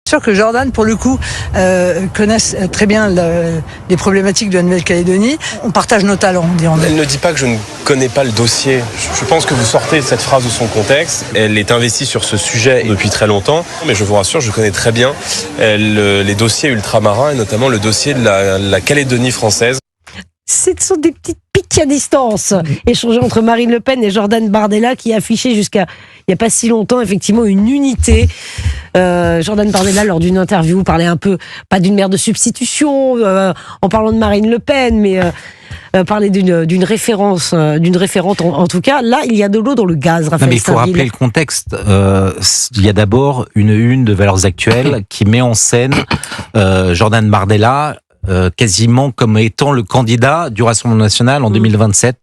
Sûr que Jordan, pour le coup, connaissent très bien les problématiques de la Nouvelle-Calédonie. On partage nos talents, dirons-nous. Elle ne dit pas que je ne connais pas le dossier. Je pense que vous sortez cette phrase de son contexte. Elle est investie sur ce sujet depuis très longtemps. Mais je vous rassure, je connais très bien les dossiers ultramarins et notamment le dossier de la Calédonie française. Ce sont des petites piques à distance échangées entre Marine Le Pen et Jordan Bardella qui affichaient jusqu'à il n'y a pas si longtemps effectivement une unité. Jordan Bardella lors d'une interview parlait un peu, pas d'une mère de substitution en parlant de Marine Le Pen, mais parlait d'une référence, d'une référente en tout cas. Là, il y a de l'eau dans le gaz, Raphaël. Non, mais il faut rappeler le contexte. Il y a d'abord une de Valeurs Actuelles qui met en scène Jordan Bardella quasiment comme étant le candidat du Rassemblement national en 2027,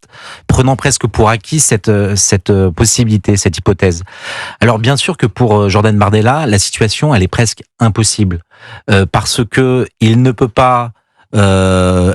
prenant presque pour acquis cette possibilité, cette hypothèse. Alors bien sûr que pour Jordan Bardella, la situation elle est presque impossible parce que il ne peut pas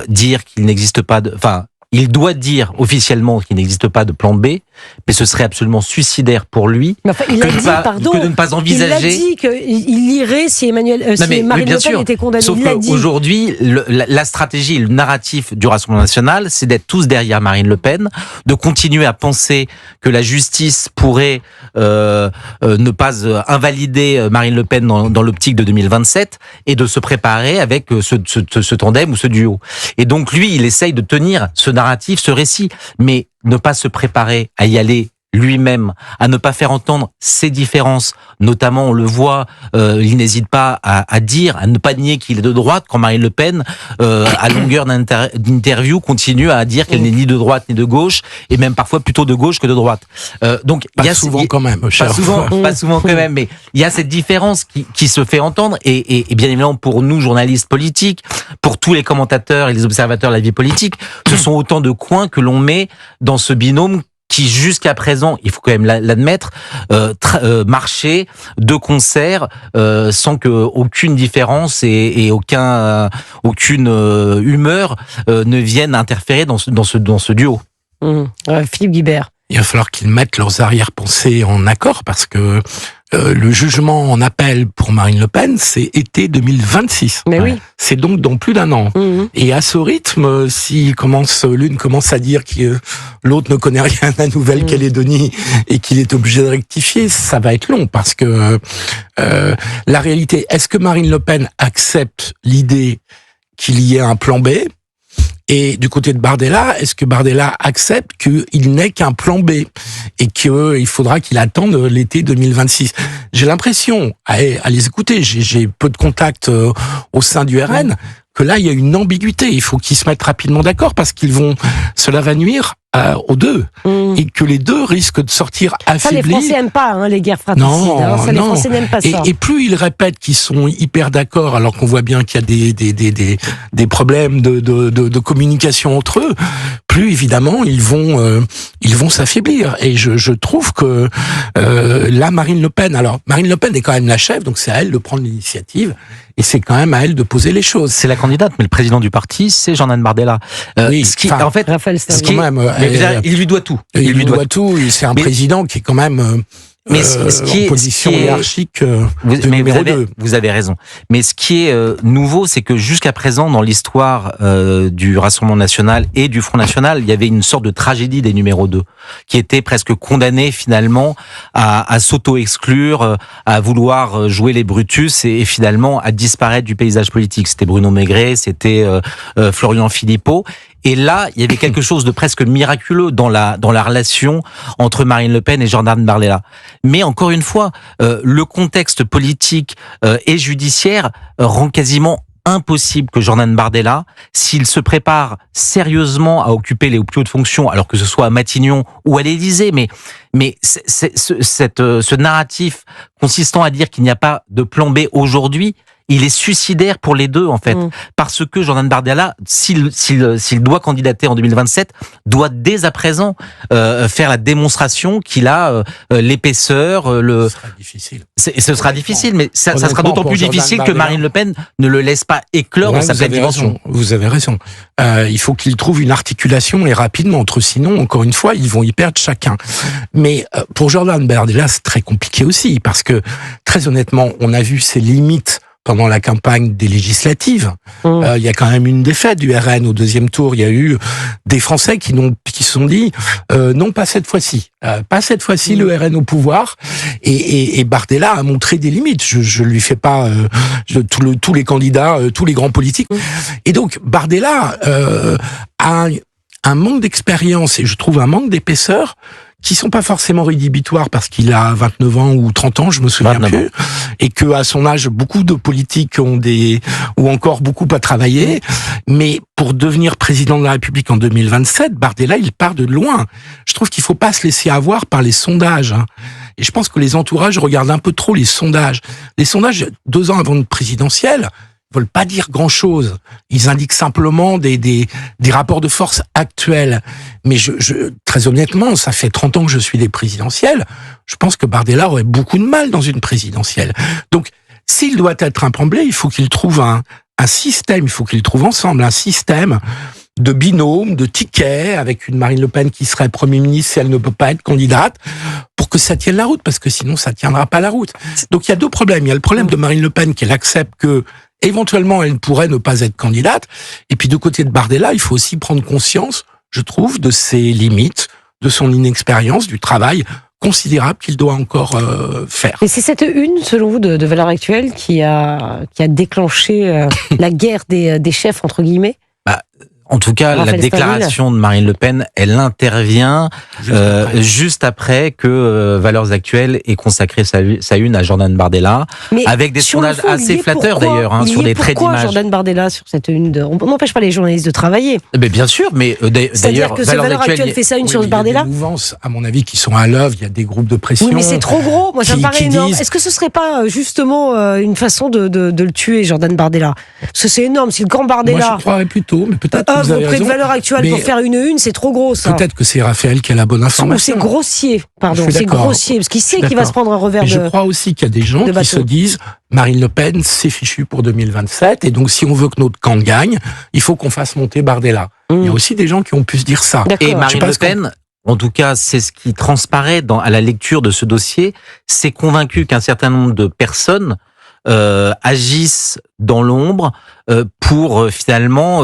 dire qu'il n'existe pas de, enfin il doit dire officiellement qu'il n'existe pas de plan B, mais ce serait absolument suicidaire pour lui que de ne pas envisager. Il a dit qu'il irait si Marine Le Pen était condamnée. Sauf qu'aujourd'hui, la stratégie, le narratif du Rassemblement national, c'est d'être tous derrière Marine Le Pen, de continuer à penser que la justice pourrait ne pas invalider Marine Le Pen dans l'optique de 2027 et de se préparer avec ce tandem ou ce duo. Et donc lui, il essaye de tenir ce narratif, ce récit, mais ne pas se préparer à y aller lui-même, à ne pas faire entendre ses différences, notamment on le voit, il n'hésite pas à dire, à ne pas nier qu'il est de droite, quand Marine Le Pen, à longueur d'interview, continue à dire qu'elle n'est ni de droite ni de gauche, et même parfois plutôt de gauche que de droite. Donc pas souvent quand même, pas souvent quand même, mais il y a cette différence qui se fait entendre, et bien évidemment pour nous journalistes politiques, pour tous les commentateurs et les observateurs de la vie politique, ce sont autant de coins que l'on met dans ce binôme qui jusqu'à présent, il faut quand même l'admettre, marchait de concert sans que aucune différence et aucune humeur ne viennent interférer dans ce duo. Philippe Guibert. Il va falloir qu'ils mettent leurs arrière-pensées en accord parce que le jugement en appel pour Marine Le Pen, c'est été 2026. Mais oui. C'est donc dans plus d'un an. Et à ce rythme, si l'une commence à dire que l'autre ne connaît rien à Nouvelle-Calédonie et qu'il est obligé de rectifier, ça va être long parce que la réalité, est-ce que Marine Le Pen accepte l'idée qu'il y ait un plan B ? Et du côté de Bardella, est-ce que Bardella accepte qu'il n'ait qu'un plan B et qu'il faudra qu'il attende l'été 2026 ? J'ai l'impression, à les écouter, j'ai peu de contacts au sein du RN, que là, il y a une ambiguïté. Il faut qu'ils se mettent rapidement d'accord parce cela va nuire aux deux. Et que les deux risquent de sortir affaiblis. Ça, les Français n'aiment pas, les guerres fratricides. Les Français n'aiment pas ça. Et plus ils répètent qu'ils sont hyper d'accord, alors qu'on voit bien qu'il y a des problèmes de communication entre eux, plus évidemment ils vont s'affaiblir. Et je trouve que là, Marine Le Pen est quand même la chef, donc c'est à elle de prendre l'initiative. Et c'est quand même à elle de poser les choses. C'est la candidate, mais le président du parti, c'est Jordan Bardella. En fait, Raphaël il lui doit tout. Il lui doit tout. C'est un président qui est quand même en position hiérarchique numéro 2. Vous avez raison. Mais ce qui est nouveau, c'est que jusqu'à présent, dans l'histoire du Rassemblement national et du Front national, il y avait une sorte de tragédie des numéros 2, qui étaient presque condamnés finalement à s'auto-exclure, à vouloir jouer les Brutus et finalement à disparaître du paysage politique. C'était Bruno Maigret, c'était Florian Philippot. Et là, il y avait quelque chose de presque miraculeux dans la relation entre Marine Le Pen et Jordan Bardella. Mais encore une fois, le contexte politique et judiciaire rend quasiment impossible que Jordan Bardella, s'il se prépare sérieusement à occuper les plus hautes fonctions, alors que ce soit à Matignon ou à l'Élysée, mais ce narratif consistant à dire qu'il n'y a pas de plan B aujourd'hui, il est suicidaire pour les deux, en fait. Parce que Jordan Bardella, s'il doit candidater en 2027, doit dès à présent faire la démonstration qu'il a l'épaisseur, Ce sera difficile. Ce sera difficile, mais ça sera Honnêtement, d'autant pour plus Jordan difficile que Bardella, Marine Le Pen ne le laisse pas éclore dans sa pleine dimension. Vous avez raison. Il faut qu'il trouve une articulation et rapidement, sinon, encore une fois, ils vont y perdre chacun. Mais pour Jordan Bardella, c'est très compliqué aussi, parce que, très honnêtement, on a vu ses limites pendant la campagne des législatives. Il y a quand même une défaite du RN au deuxième tour. Il y a eu des Français qui se sont dit non, pas cette fois-ci. Pas cette fois-ci, le RN au pouvoir. Et Bardella a montré des limites. Je lui fais pas tous les candidats, tous les grands politiques. Et donc, Bardella a un manque d'expérience et je trouve un manque d'épaisseur qui sont pas forcément rédhibitoires parce qu'il a 29 ans ou 30 ans, je me souviens plus, et que à son âge, beaucoup de politiques ont encore beaucoup à travailler. Mais pour devenir président de la République en 2027, Bardella, il part de loin. Je trouve qu'il faut pas se laisser avoir par les sondages. Et je pense que les entourages regardent un peu trop les sondages. Les sondages, 2 ans avant une présidentielle, veulent pas dire grand-chose. Ils indiquent simplement des rapports de force actuels. Mais très honnêtement, ça fait 30 ans que je suis des présidentielles. Je pense que Bardella aurait beaucoup de mal dans une présidentielle. Donc, s'il doit être un plan B, il faut qu'il trouve un système, il faut qu'il trouve ensemble un système de binôme, de tickets, avec une Marine Le Pen qui serait Premier ministre si elle ne peut pas être candidate, pour que ça tienne la route, parce que sinon ça tiendra pas la route. Donc il y a 2 problèmes. Il y a le problème de Marine Le Pen, qu'elle accepte que éventuellement, elle pourrait ne pas être candidate. Et puis, de côté de Bardella, il faut aussi prendre conscience, je trouve, de ses limites, de son inexpérience, du travail considérable qu'il doit encore faire. Et c'est cette une, selon vous, de Valeurs Actuelles qui a déclenché la guerre des chefs, entre guillemets? En tout cas, Raphaël la déclaration de Marine Le Pen, elle intervient juste après que Valeurs Actuelles ait consacré sa une à Jordan Bardella, mais avec des sondages assez flatteurs d'ailleurs, sur des traits d'image. Pourquoi Jordan Bardella sur cette une On n'empêche pas les journalistes de travailler. Mais bien sûr, mais c'est-à-dire d'ailleurs, que Valeurs Actuelles fait ça une sur Bardella. Il y a des mouvances, à mon avis, qui sont à l'œuvre. Il y a des groupes de pression. Oui, mais c'est trop gros. Moi, ça me paraît énorme. Est-ce que ce serait pas justement une façon de le tuer, Jordan Bardella? Parce que c'est énorme. Si le camp Bardella. Moi, je croirais plutôt, mais peut-être. Auprès de Valeurs Actuelles pour faire une, c'est trop gros, ça. Peut-être que c'est Raphaël qui a la bonne information. C'est grossier, pardon. C'est grossier, parce qu'il sait qu'il va se prendre un revers de. Je crois aussi qu'il y a des gens qui se disent Marine Le Pen, c'est fichu pour 2027, et donc si on veut que notre camp gagne, il faut qu'on fasse monter Bardella. Il y a aussi des gens qui ont pu se dire ça. Et Marine Le Pen, en tout cas, c'est ce qui transparaît à la lecture de ce dossier, c'est convaincu qu'un certain nombre de personnes agissent dans l'ombre pour finalement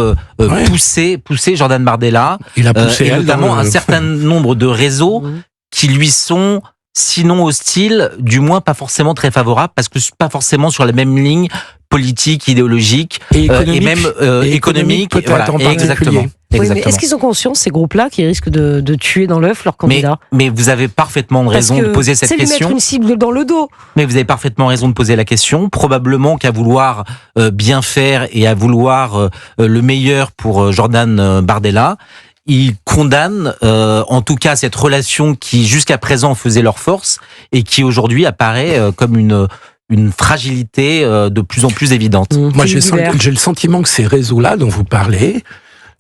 pousser Jordan Bardella, il a poussé et notamment un certain nombre de réseaux qui lui sont sinon hostiles, du moins pas forcément très favorables, parce que pas forcément sur la même ligne politique, idéologique et même économique, peut-être en exactement. Oui, mais est-ce qu'ils ont conscience, ces groupes-là, qui risquent de tuer dans l'œuf leur candidat? Mais vous avez parfaitement raison de poser cette question. C'est lui mettre une cible dans le dos. Mais vous avez parfaitement raison de poser la question. Probablement qu'à vouloir bien faire et à vouloir le meilleur pour Jordan Bardella, il condamne en tout cas cette relation qui jusqu'à présent faisait leur force et qui aujourd'hui apparaît comme une fragilité de plus en plus évidente. Moi, j'ai le sentiment que ces réseaux-là dont vous parlez...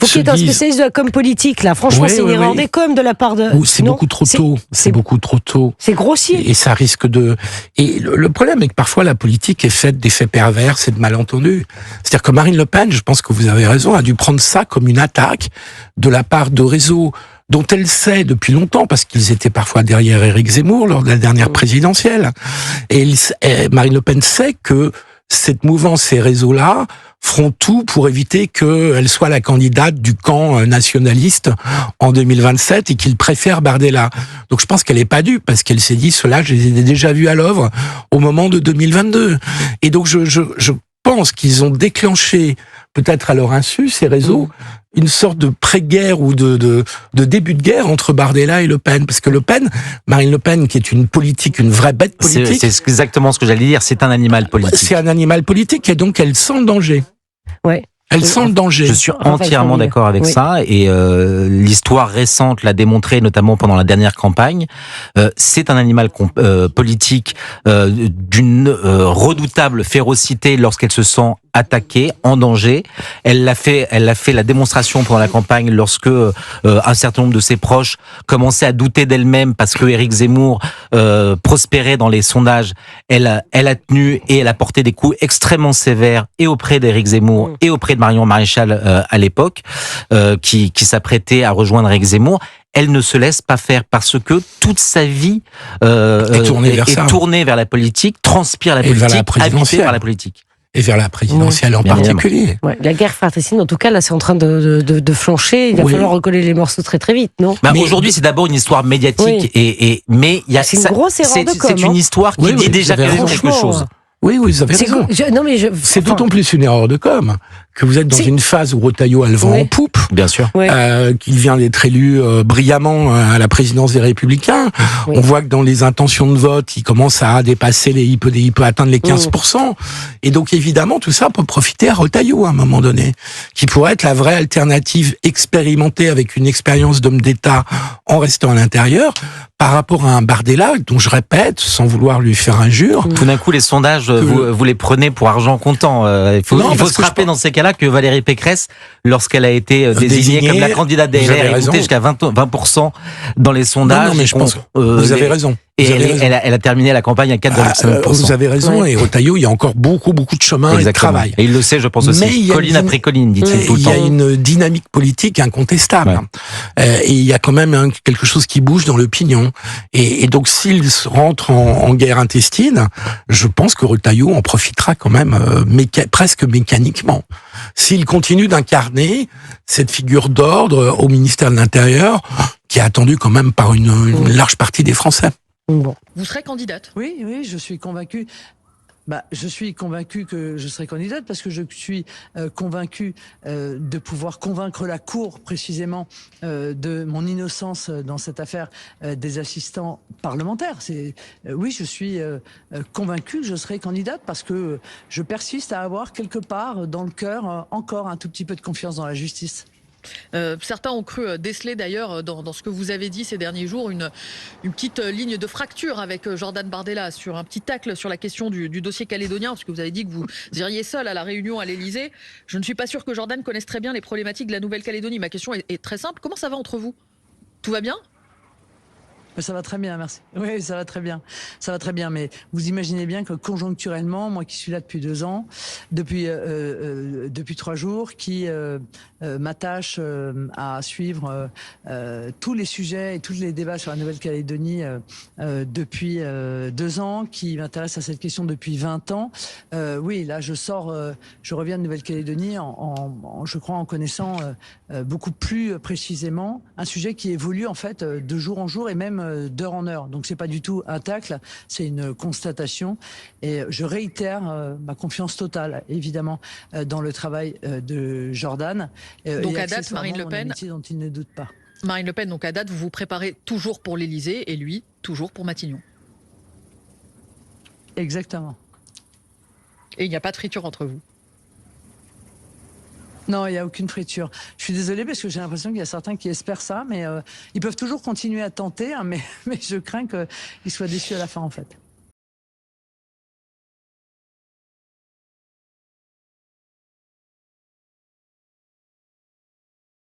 Vous qui êtes un spécialiste de la com politique, là, franchement, c'est une erreur des com de la part de... C'est beaucoup trop tôt. C'est beaucoup trop tôt. C'est grossier. Et ça risque de... Et le problème est que parfois la politique est faite d'effets pervers et de malentendus. C'est-à-dire que Marine Le Pen, je pense que vous avez raison, a dû prendre ça comme une attaque de la part de réseaux dont elle sait depuis longtemps, parce qu'ils étaient parfois derrière Éric Zemmour lors de la dernière présidentielle. Et Marine Le Pen sait que cette mouvance, ces réseaux-là, feront tout pour éviter qu'elle soit la candidate du camp nationaliste en 2027 et qu'ils préfèrent Bardella. Donc je pense qu'elle n'est pas dupe, parce qu'elle s'est dit, cela, je les ai déjà vus à l'œuvre au moment de 2022. Et donc je pense qu'ils ont déclenché, peut-être à leur insu, ces réseaux, une sorte de pré-guerre ou de début de guerre entre Bardella et Le Pen. Parce que Marine Le Pen, qui est une politique, une vraie bête politique... C'est exactement ce que j'allais dire, c'est un animal politique. C'est un animal politique et donc elle sent le danger. Ouais. Elle sent le danger. Je suis Raphaël entièrement Fabrice. d'accord avec Oui. ça, et l'histoire récente l'a démontré, notamment pendant la dernière campagne. C'est un animal politique d'une redoutable férocité lorsqu'elle se sent attaquée, en danger. Elle a fait la démonstration pendant la campagne lorsque un certain nombre de ses proches commençaient à douter d'elle-même parce que Éric Zemmour prospérait dans les sondages. Elle a tenu et elle a porté des coups extrêmement sévères et auprès d'Éric Zemmour et auprès de Marion Maréchal à l'époque, qui s'apprêtait à rejoindre Éric Zemmour. Elle ne se laisse pas faire parce que toute sa vie est tournée vers la politique, transpire la politique, habitée par la politique. Et vers la présidentielle en particulier. Ouais, la guerre fratricide, en tout cas, là, c'est en train de flancher. Il va falloir recoller les morceaux très très vite, non? Mais aujourd'hui, c'est d'abord une histoire médiatique, mais il y a c'est une grosse erreur de com. C'est une histoire qui dit déjà quelque chose. Oui, vous avez raison. C'est d'autant plus une erreur de com que vous êtes dans une phase où Retailleau a le vent en poupe. Bien sûr. Qu'il vient d'être élu brillamment à la présidence des Républicains. On voit que dans les intentions de vote, il commence à dépasser il peut atteindre les 15%. Et donc, évidemment, tout ça peut profiter à Retailleau à un moment donné, qui pourrait être la vraie alternative expérimentée avec une expérience d'homme d'État en restant à l'intérieur, par rapport à un Bardella, dont je répète, sans vouloir lui faire injure. Tout d'un coup, les sondages, vous les prenez pour argent comptant. Il faut se rappeler dans ces cas-là que Valérie Pécresse, lorsqu'elle a été désignée comme la candidate des LR, est montée jusqu'à 20% dans les sondages. Non, mais je pense que vous avez raison. Et elle a terminé la campagne à 4,5%. Vous avez raison, et Retailleau, il y a encore beaucoup de chemin et de travail. Et il le sait, je pense aussi. Colline après colline, dit-il tout le temps. Il y a une dynamique politique incontestable. Et il y a quand même quelque chose qui bouge dans l'opinion. Et donc, s'il rentre en guerre intestine, je pense que Retailleau en profitera quand même presque mécaniquement. S'il continue d'incarner cette figure d'ordre au ministère de l'Intérieur, qui est attendue quand même par une large partie des Français. Bon. Vous serez candidate? Oui, je suis convaincu. Je suis convaincu que je serai candidate parce que je suis convaincu de pouvoir convaincre la Cour précisément de mon innocence dans cette affaire des assistants parlementaires. Oui, je suis convaincu que je serai candidate parce que je persiste à avoir quelque part dans le cœur encore un tout petit peu de confiance dans la justice. Certains ont cru déceler d'ailleurs dans ce que vous avez dit ces derniers jours une petite ligne de fracture avec Jordan Bardella sur un petit tacle sur la question du dossier calédonien, parce que vous avez dit que vous iriez seul à la réunion à l'Elysée. Je ne suis pas sûr que Jordan connaisse très bien les problématiques de la Nouvelle-Calédonie. Ma question est très simple. Comment ça va entre vous? Tout va bien? Ça va très bien, merci. Oui, ça va très bien. Ça va très bien, mais vous imaginez bien que conjoncturellement, moi qui suis là depuis 2 ans, depuis 3 jours, qui m'attache à suivre tous les sujets et tous les débats sur la Nouvelle-Calédonie depuis 2 ans, qui m'intéresse à cette question depuis 20 ans. Oui, là, je reviens de Nouvelle-Calédonie je crois, en connaissant beaucoup plus précisément un sujet qui évolue en fait de jour en jour et même d'heure en heure. Donc c'est pas du tout un tacle, c'est une constatation. Et je réitère ma confiance totale, évidemment, dans le travail de Jordan. Donc à date, Marine Le Pen, dont il ne doute pas. Marine Le Pen, donc à date, vous vous préparez toujours pour l'Elysée et lui, toujours pour Matignon. Exactement. Et il n'y a pas de friture entre vous? Non, il n'y a aucune friture. Je suis désolée parce que j'ai l'impression qu'il y a certains qui espèrent ça, mais ils peuvent toujours continuer à tenter, hein, mais je crains qu'ils soient déçus à la fin, en fait.